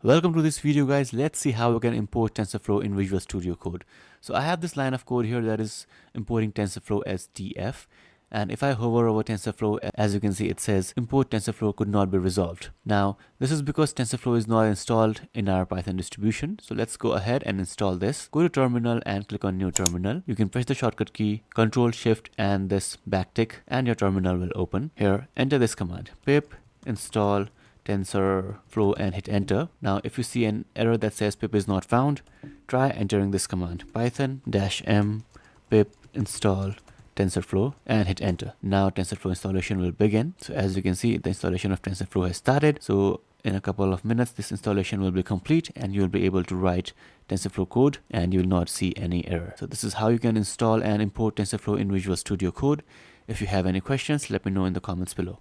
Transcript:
Welcome to this video, guys. Let's see how we can import TensorFlow in Visual Studio Code. So I have this line of code here that is importing TensorFlow as TF. And if I hover over TensorFlow, as you can see, it says import TensorFlow could not be resolved. Now, this is because TensorFlow is not installed in our Python distribution. So let's go ahead and install this. Go to terminal and click on new terminal. You can press the shortcut key, Control Shift and this backtick, and your terminal will open. Here, enter this command, pip install TensorFlow, and hit enter. Now if you see an error that says pip is not found, try entering this command, python-m pip install TensorFlow, and hit enter. Now TensorFlow installation will begin. So as you can see, the installation of TensorFlow has started. So in a couple of minutes this installation will be complete and you will be able to write TensorFlow code and you will not see any error. So this is how you can install and import TensorFlow in Visual Studio Code. If you have any questions, let me know in the comments below.